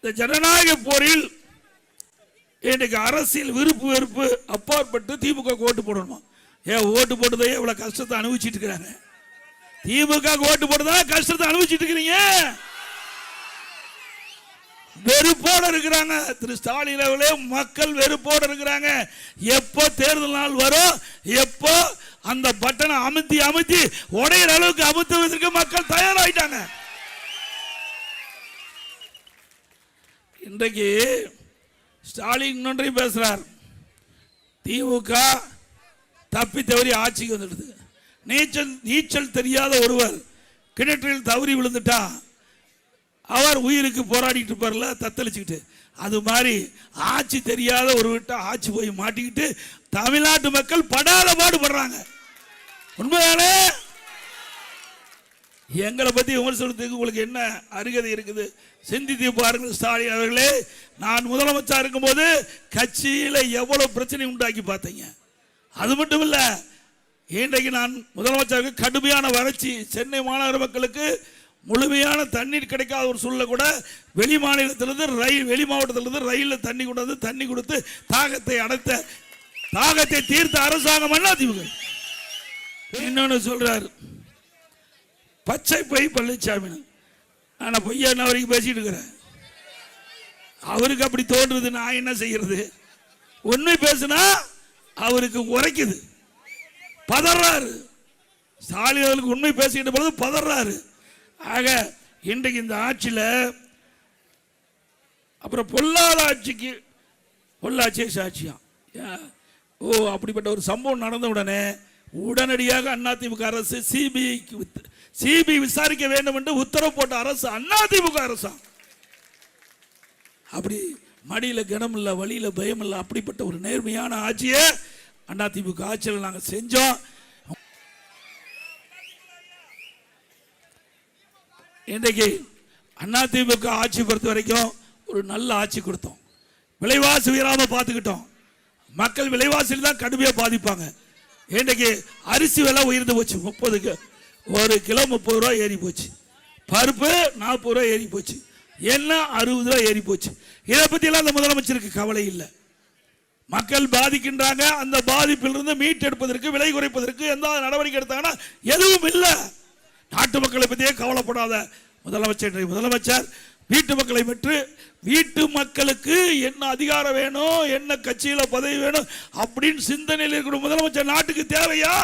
இந்த ஜனநாயக போரில் இன்றைக்கு அரசியல் விருப்பு வெறுப்பு அப்பாற்பட்டு திமுக ஓட்டு போடணுமா? ஏன் ஓட்டு போட்டதே இவ்வளவு கஷ்டத்தை அனுபவிச்சுட்டு இருக்கிறாங்க. திமுக ஓட்டு போட்டதா கஷ்டத்தை அனுபவிச்சுட்டு இருக்கிறீங்க. வெறுப்போடு இருக்கிறாங்க. திரு ஸ்டாலின் அவர்களே, மக்கள் வெறுப்போடு இருக்கிறாங்க. எப்போ தேர்தல் நாள் வரும், எப்போ அந்த பட்டனை அமுத்தி அமுத்தி உடையிற அளவுக்கு அமுத்துவதற்கு மக்கள் தயாராயிட்டாங்க. இன்றைக்கு ஸ்டாலின் இன்னொன்றையும் பேசுறார். திமுக தப்பி தவறி ஆட்சிக்கு வந்துடுது. நீச்சல் தெரியாத ஒருவர் கிணற்றில் தவறி விழுந்துட்டா அவர் உயிருக்கு போராடிட்டு இருப்பார்ல, தத்தளிச்சுக்கிட்டு. அது மாதிரி ஆட்சி தெரியாத ஒரு விட்ட ஆட்சி போய் மாட்டிக்கிட்டு தமிழ்நாட்டு மக்கள் படாத பாடுபடுறாங்க. உண்மைதானே? எங்களை பத்தி விமர்சனத்துக்கு உங்களுக்கு என்ன அருகதை இருக்குது? சிந்தித்து பாருங்கள். ஸ்டாலின் அவர்களே, நான் முதலமைச்சர் இருக்கும்போது கட்சியில எவ்வளவு பிரச்சனை உண்டாக்கி பார்த்தீங்க. அது மட்டும் இல்ல, இன்றைக்கு நான் முதலமைச்சருக்கு கடுமையான வறட்சி, சென்னை மாநகர மக்களுக்கு முழுமையான தண்ணீர் கிடைக்காத ஒரு சூழ்நிலை கூட வெளி மாநிலத்திலிருந்து வெளி மாவட்டத்திலிருந்து ரயிலில் தண்ணி கொண்டு வந்து தண்ணி கொடுத்து தாகத்தை தீர்த்த அரசாங்கம் அதிமுக. இன்னொன்னு சொல்றாரு, பச்சை பை பழனிசாமி. ஆனா பொய்யா என்ன வரைக்கும் பேசிட்டு இருக்கிறேன். அவருக்கு அப்படி தோன்றுது, நான் என்ன செய்யறது? உண்மை பேசுனா அவருக்கு உரைக்குது, பதறாரு. ஸ்டாலின் அவர்களுக்கு உண்மை பேசிக்கிட்ட பொழுது பதறாரு. ஆக இன்றைக்கு இந்த ஆட்சியில் அப்புறம் பொல்லாத ஆட்சிக்கு பொள்ளாச்சியே சாட்சியம். ஓ, அப்படிப்பட்ட ஒரு சம்பவம் நடந்த உடனே உடனடியாக அதிமுக அரசு சிபிஐ விசாரிக்க வேண்டும் என்று உத்தரவு போட்ட அரசு அதிமுக அரசா. அப்படி மடியில கனம் இல்ல, வழியில பயம் இல்ல, அப்படிப்பட்ட ஒரு நேர்மையான ஆட்சியை அதிமுக ஆட்சியில் நாங்கள் செஞ்சோம். இன்றைக்கு அதிமுக ஆட்சி பொறுத்த வரைக்கும் ஒரு நல்ல ஆட்சி கொடுத்தோம். விலைவாசி உயராம பார்த்துக்கிட்டோம். மக்கள் விலைவாசியில் தான் கடுமையாக பாதிப்பாங்க. இன்றைக்கு அரிசி விலை உயர்ந்து போச்சு. 30 ஒரு கிலோ 30 ரூபா ஏறி போச்சு. பருப்பு 40 ரூபா ஏறி போச்சு. எண்ணெய் 60 ரூபா ஏறி போச்சு. இதை பத்தி எல்லாம் அந்த முதலமைச்சருக்கு கவலை இல்லை. மக்கள் பாதிக்கின்றாங்க. அந்த பாதிப்பிலிருந்து மீட்டெடுப்பதற்கு, விலை குறைப்பதற்கு எந்த நடவடிக்கை எடுத்தாங்கன்னா எதுவும் இல்லை. நாட்டு மக்களை பற்றியே கவலைப்படாத முதலமைச்சர் வீட்டு மக்களை பெற்று வீட்டு மக்களுக்கு என்ன அதிகாரம் வேணும், என்ன கட்சியில பதவி வேணும் அப்படின்னு சிந்தனையில் இருக்கிற முதலமைச்சர் நாட்டுக்கு தேவையா?